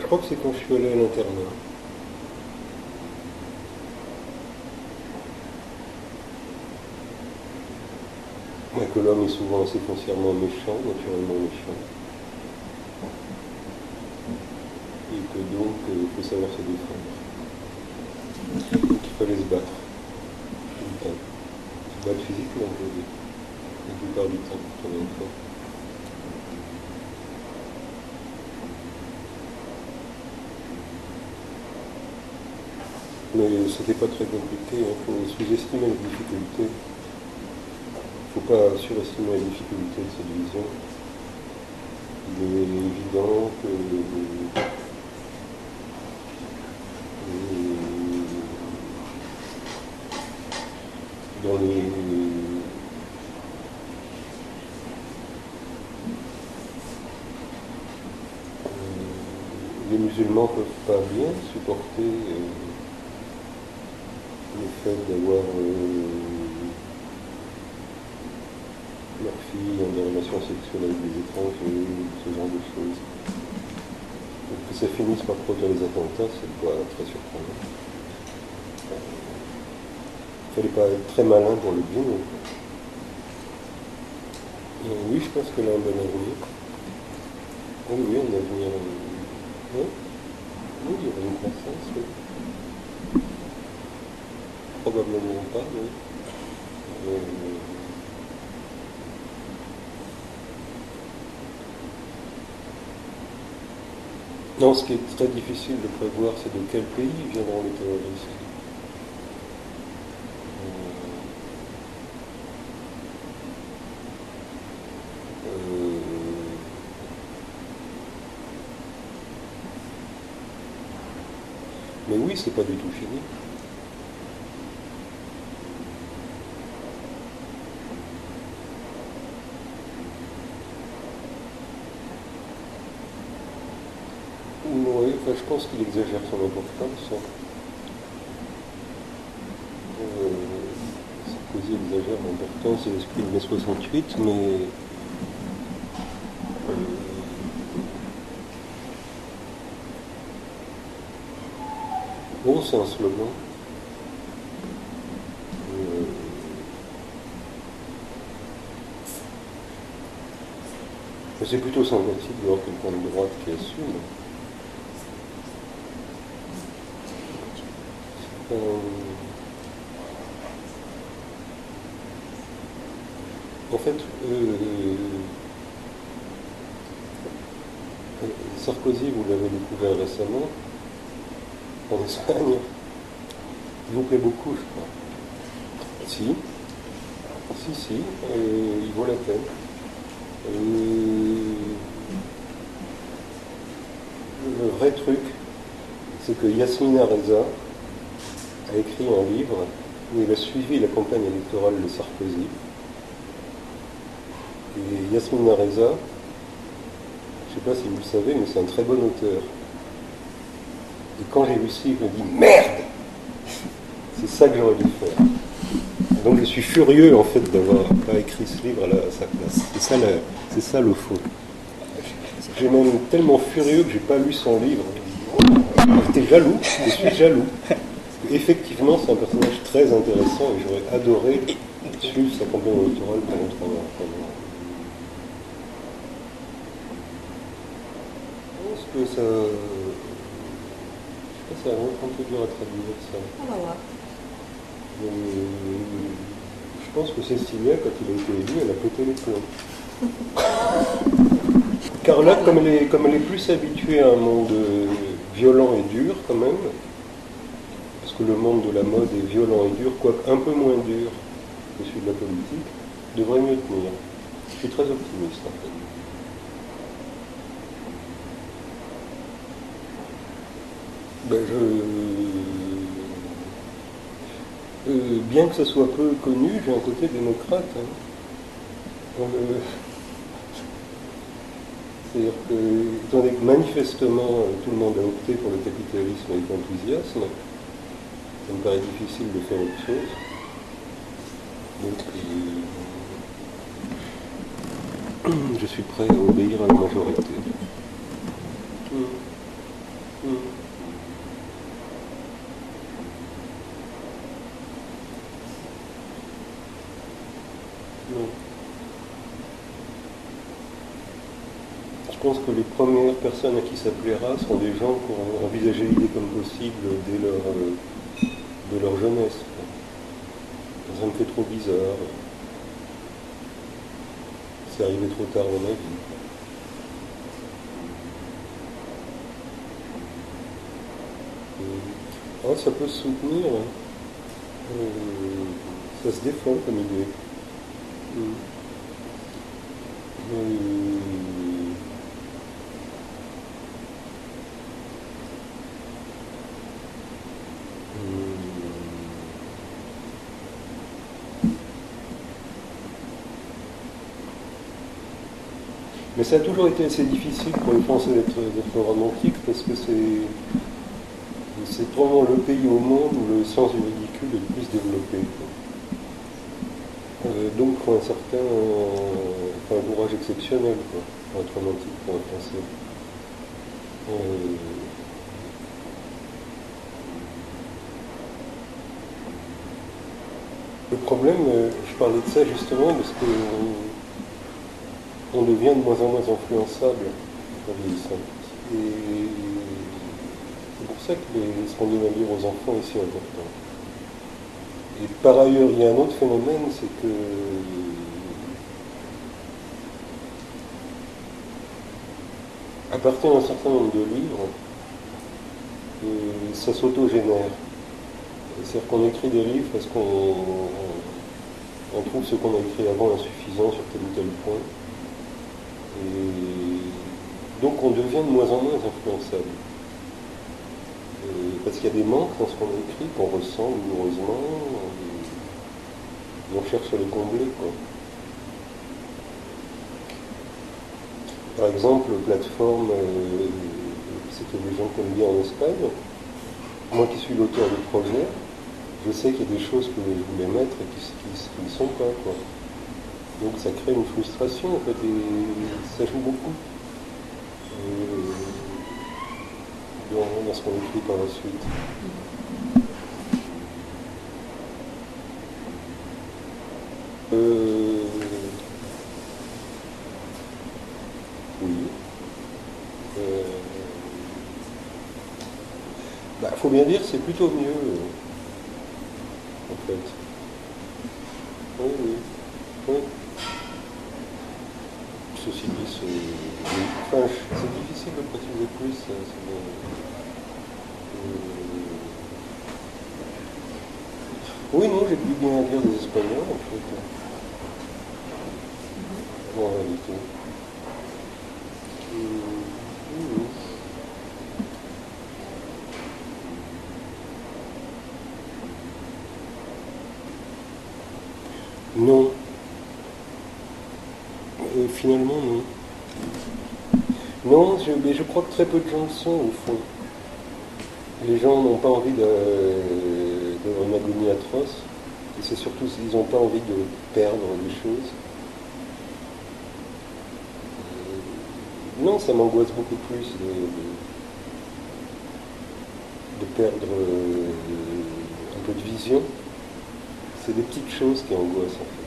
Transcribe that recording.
Je crois que c'est quand je suis allé à l'internat. Que l'homme est souvent assez foncièrement méchant, naturellement méchant. Et que donc il faut savoir se défendre. Donc il fallait se battre. Tout le temps. Se battre physiquement, je veux dire. La plupart du temps, quand on est enfant. Mais c'était pas très compliqué, il faut sous-estimer les difficultés. Il ne faut pas surestimer les difficultés de cette vision. Il est évident que dans les musulmans ne peuvent pas bien supporter le fait d'avoir leur fille dans des relations sexuelles avec des étrangers, ce genre de choses. Donc que ça finisse par produire des attentats, c'est pas très surprenant. Il ne fallait pas être très malin pour le deviner. Oui, je pense qu'elle a un bon avenir. Oui, oui, un avenir. Oui, oui, il y aura une croissance, oui. Probablement pas, oui. Non, ce qui est très difficile de prévoir, c'est de quel pays viendront les terroristes. Mais oui, c'est pas du tout fini. Oui, enfin, je pense qu'il exagère son importance. Sarkozy exagère l'importance et l'esprit de mai 68, mais bon, c'est un slogan. C'est plutôt sympathique de voir quelqu'un de droite qui assume. En fait, Sarkozy, vous l'avez découvert récemment, en Espagne, il vous plaît beaucoup, je crois. Si, il vaut la peine. Le vrai truc, c'est que Yasmina Reza a écrit un livre où il a suivi la campagne électorale de Sarkozy. Et Yasmina Reza, je ne sais pas si vous le savez, mais c'est un très bon auteur. Et quand j'ai lu ce livre, je me dis merde, c'est ça que j'aurais dû faire. Donc je suis furieux en fait d'avoir pas écrit ce livre à sa place. C'est ça le fond. J'ai même tellement furieux que j'ai pas lu son livre. J'étais jaloux, je suis jaloux. Effectivement, c'est un personnage très intéressant et j'aurais adoré suivre sa campagne électorale pendant 3 ans. Je pense que ça. Je sais pas, ça va être un peu dur à traduire ça. On va voir. Je pense que Cécilia, quand il a été élu, elle a pété les plombs. Car là, comme elle est plus habituée à un monde violent et dur quand même, parce que le monde de la mode est violent et dur, quoique un peu moins dur que celui de la politique, devrait mieux tenir. Je suis très optimiste en fait. Bien que ça soit peu connu, j'ai un côté démocrate. C'est-à-dire que, étant donné que manifestement tout le monde a opté pour le capitalisme avec enthousiasme, ça me paraît difficile de faire autre chose. Donc, je suis prêt à obéir à la majorité. Mm. Non. Je pense que les premières personnes à qui ça plaira sont des gens qui ont envisagé l'idée comme possible de leur jeunesse, quoi. Ça me fait trop bizarre. C'est arrivé trop tard dans ma vie. Ah, ça peut se soutenir, hein. Ça se défend comme idée. Mm. Mais ça a toujours été assez difficile pour les Français d'être romantiques parce que c'est probablement le pays au monde où le sens du ridicule est le plus développé, quoi. Donc il faut un certain courage exceptionnel, quoi, pour être romantique pour un Français. Le problème, je parlais de ça justement parce qu'on devient de moins en moins influençable en vieillissant. Et c'est pour ça que ce qu'on donne à lire aux enfants est si important. Et par ailleurs, il y a un autre phénomène, c'est que à partir d'un certain nombre de livres, ça s'autogénère. C'est-à-dire qu'on écrit des livres parce qu'on trouve ce qu'on a écrit avant insuffisant sur tel ou tel point. Et donc on devient de moins en moins influençable. Parce qu'il y a des manques dans ce qu'on a écrit, qu'on ressent douloureusement, et on cherche à les combler, quoi. Par exemple, plateforme, c'était des gens qu'on vit en Espagne. Moi qui suis l'auteur du projet, je sais qu'il y a des choses que je voulais mettre et qui ne sont pas, quoi. Donc ça crée une frustration, en fait, et ça joue beaucoup dans ce qu'on écrit par la suite. Oui. Faut bien dire, c'est plutôt mieux, en fait. Oui, oui. Oui. Ceci dit, c'est difficile de préciser plus. Oui, non, j'ai plus bien à dire des Espagnols, en fait. En réalité. Non. Finalement, non. Non, mais je crois que très peu de gens le sont, au fond. Les gens n'ont pas envie d'une agonie atroce. Et c'est surtout s'ils n'ont pas envie de perdre des choses. Non, ça m'angoisse beaucoup plus de perdre un peu de vision. C'est des petites choses qui angoissent, en fait.